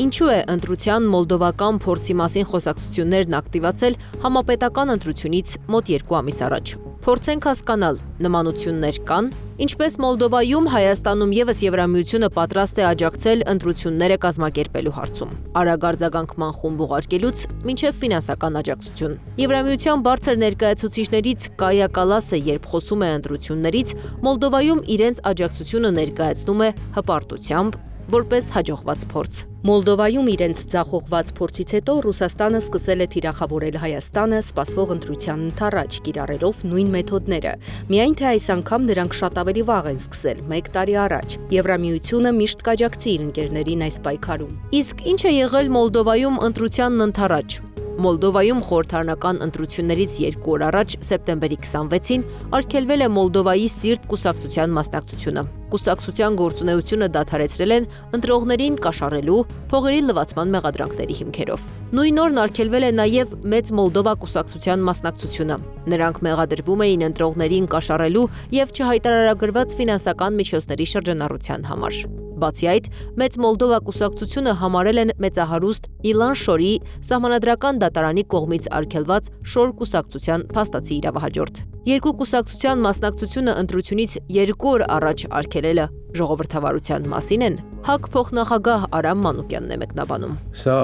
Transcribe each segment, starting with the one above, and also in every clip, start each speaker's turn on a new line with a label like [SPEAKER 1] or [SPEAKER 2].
[SPEAKER 1] Ինչու է ընտրության մոլդովական փորձի մասին խոսակցություններն ակտիվացել համապետական ընտրությունից մոտ 2 ամիս առաջ։ Փորձենք հասկանալ, նմանություններ կան, ինչպես Մոլդովայում, Հայաստանում ևս Եվրամիությունը պատրաստ է աջակցել ընտրությունները կազմակերպելու հարցում։ Արագ արձագանքման խումբ ուղարկելուց մինչև ֆինանսական աջակցություն։ Եվրամիության բարձր ներկայացուցիչներից Կայա Կալասը, երբ խոսում է ընտրություններից, Մոլդովայում իրենց աջակցությունը ներկայացնում է հպարտությամբ, որպես հաջողված փորձ։ Մոլդովայում իրենց ձախողված փորձից հետո Ռուսաստանը սկսել է թիրախավորել Հայաստանը սպասվող ընտրության ընդառաջ, կիրառելով նույն մեթոդները։ Միայն թե այս անգամ նրանք շատ ավելի վաղ են սկսել, 1 տարի առաջ։ Եվրամիությունը միշտ կաջակցի իր ընկերներին այս պայքարում։ Իսկ ինչ է եղել Մոլդովայում ընտրությանն ընդառաջ։ Մոլդովայում խորհրդարանական ընտրություններից 2 օր առաջ, սեպտեմբերի 26-ին, արգելվել է Մոլդովայի Սիրտ կուսակցության մասնակցությունը։ Կուսակցության գործունեությունը դադարեցրել են ընտրողներին կաշառելու, փողերի լվացման մեղադրանքների հիմքերով։ Նույն օրն արգելվել է նաև Մեծ Մոլդովա կուսակցության մասնակցությունը։ Նրանք մեղադրվում էին ընտրողներին կաշառելու և չհայտարարագրված ֆինանսական միջոցների շրջանառության համար։ Բացի այդ, Մեծ Մոլդովա կուսակցությունը համարել են մեծահարուստ Իլան Շորի սահմանադրական դատարանի կողմից արգելված Շոր կուսակցության փաստացի իրավահաջորդ։ Երկու կուսակցության մասնակցությունը ընտրությունից 2 օր առաջ արգելելը ժողովրդավարության մասին են։ ՀԱԿ փոխնախագահ Արամ Մանուկյանն է մեկնաբանում։
[SPEAKER 2] Սա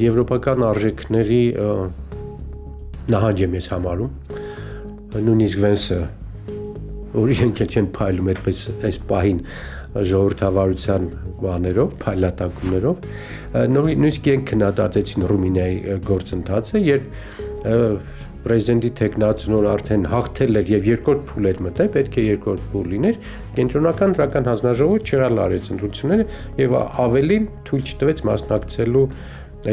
[SPEAKER 2] եվրոպական արժեքների նահանջ եմ ես համարում։ Նույնիսկ Վենսը, որ իրենք չեն փայլում այդպես այս պահին ժողովրդավարության բաներով, փայլատակումներով, նույնիսկ իրենք քննադատեցին Ռումինիայի գործընթացը, երբ Պրեզիդենտի թեկնածուն արդեն հաղթել էր եւ երկրորդ փուլ էր մտել, պետք է երկրորդ փուլ լիներ, կենտրոնական դրական հանձնաժողովը չեղալ արեց ընտրությունները եւ ավելին թույլ չտվեց մասնակցելու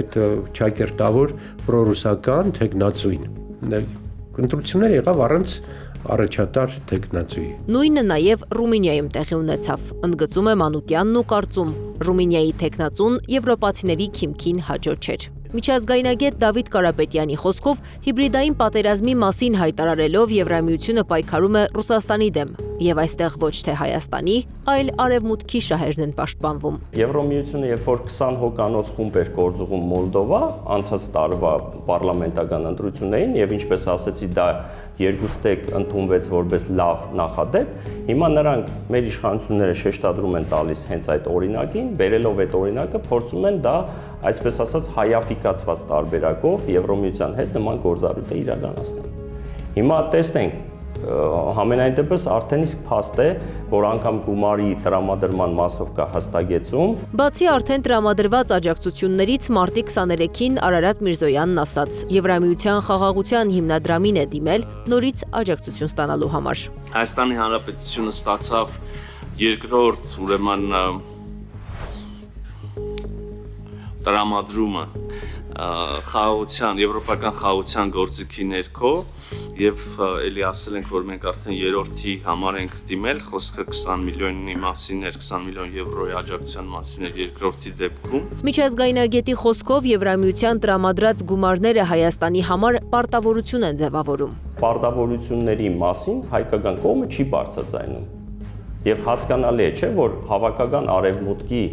[SPEAKER 2] այդ ճակերտավոր պրոռուսական թեկնածուին։ Ընտրությունները եղավ առանց առաջատար թեկնածուի։
[SPEAKER 1] Նույնը նաև Ռումինիայում տեղի ունեցավ, ընդգծում է Մանուկյանն ու կարծում, Ռումինիայի թեկնածուն եվրոպացիների քիմքին հաջող չէր։ Միջազգայնագետ Դավիթ Կարապետյանի խոսքով հիբրիդային պատերազմի մասին հայտարարելով Եվրամիությունը պայքարում է Ռուսաստանի դեմ, եւ այստեղ ոչ թե Հայաստանի, այլ Արևմուտքի շահերն են պաշտպանվում։
[SPEAKER 3] Եվրամիությունը երբ որ 20 հոկանոց խումբ էր գործողում Մոլդովա, անցած տարվա պարլամենտական ընտրություններին եւ ինչպես ասեցի, դա երկուստեք ընդունվեց որպես լավ նախադեպ, հիմա նրանք մեր իշխանությունները շեշտադրում են տալիս հենց այդ օրինակին, բերելով այդ օրինակը փորձում են դա այսպես ասած հայաֆիկացված տարբերակով Եվրոմիության հետ նման գործառույթ իրականացնել։ Հիմա տեսնենք, համենայն դեպս արդեն իսկ փաստ է, որ անգամ գումարի տրամադրման մասով կա հաստատեցում։
[SPEAKER 1] Բացի արդեն տրամադրված աջակցություններից մարտի 23-ին Արարատ Միրզոյանն ասաց, Եվրամիության խաղաղության հիմնադրամին է դիմել նորից աջակցություն ստանալու համար։
[SPEAKER 4] Հայաստանի Հանրապետությունը ստացավ երկրորդ ուրեմն տրամադրումը խաղաղության, եվրոպական խաղաղության գործիքի ներքո եւ ելի ասել ենք, որ մենք արդեն երրորդի համար ենք դիմել, խոսքը 20 միլիոնի մասին էր, 20 միլիոն եվրոյի աջակցության մասին էր երկրորդի դեպքում։
[SPEAKER 1] Միջազգայնագետի խոսքով Եվրամիության տրամադրած գումարները Հայաստանի համար պարտավորություն են ձևավորում։
[SPEAKER 3] Պարտավորությունների մասին հայկական կողմը չի բարձրացնում։ Եվ հասկանալի է, չէ, որ հավաքական արևմուտքի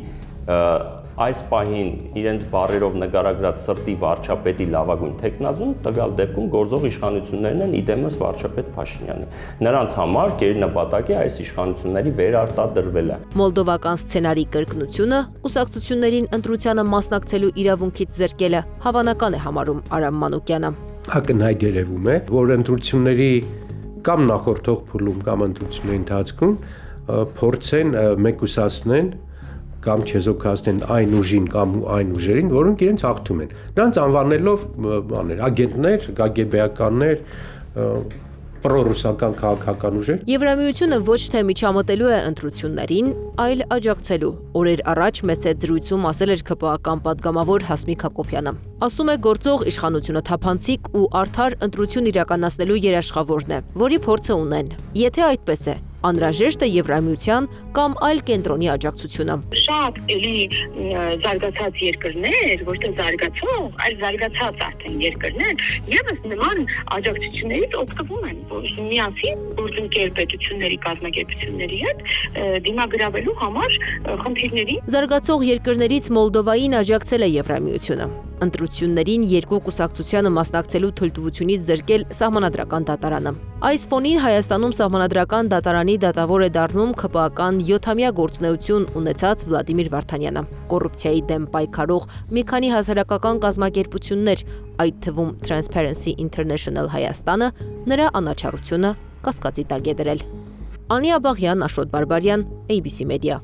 [SPEAKER 3] այս պահին իրենց բարերով նկարագրած սրտի վարչապետի լավագույն թեկնածուն տվյալ դեպքում գործող իշխանություններն են իդեմս վարչապետ Փաշինյանը։ Նրանց համար գերնպատակ է այս իշխանությունների վերարտադրվելը։
[SPEAKER 1] Մոլդովական սցենարի կրկնությունը կուսակցություններին ընտրությանը մասնակցելու իրավունքից զրկելը հավանական է համարում Արամ Մանուկյանը։
[SPEAKER 2] Ակնհայտ երևում է, որ ընտրությունների կամ նախորդող փուլում կամ ընտրությունների ընթացքում փորձեն մեկուսացնեն կամ չեզոքացնեն այն ուժին կամ այն ուժերին, որոնք իրենց հաղթում են։ Նրանց անվանելով ագենտներ, կգբ-ականներ, պրոռուսական քաղաքական ուժեր։
[SPEAKER 1] Եվրամիությունը ոչ թե միջամտելու է ընտրություններին, այլ աջակցելու։ Օրեր առաջ մեծ զրույցում ասել էր ՔՊԱ-ական պատգամավոր Հասմիկ Հակոբյանը։ Ասում է, գործող իշխանությունը թափանցիկ ու արդար ընտրություն իրականացնելու երաշխավորն է, որի փորձը ունեն։ Եթե այդպես է, Անհրաժեշտ է Եվրամիության կամ այլ կենտրոնի աջակցությունը։
[SPEAKER 5] Շատ էլի զարգացած երկրներ, ոչ թե զարգացող, այլ զարգացած արդեն երկրներ, եւս նման աջակցություններից օգտվում են, որ միասին գործընկեր պետությունների կազմակերպությունների հետ դիմագրավելու համար խնդիրների։
[SPEAKER 1] Զարգացող երկրներից Մոլդովային աջակցել է Եվրամիությունը։ Ընտրություններին երկու կուսակցությանը մասնակցելու թույլտվությունից զրկել Սահմանադրական դատարանը։ Այս ֆոնին Հայաստանում Սահմանադրական դատարանի դատավոր է դառնում ՔՊԱ-կան 7-ամյա գործունեություն ունեցած Վլադիմիր Վարդանյանը։ Կոռուպցիայի դեմ պայքարող մի քանի հասարակական կազմակերպություններ, այդ թվում Transparency International Հայաստանը, նրա անաչառությունը կասկածի տակ է դրել։ Անի Աբաղյան, Աշոտ Բարբարյան, ABC Media։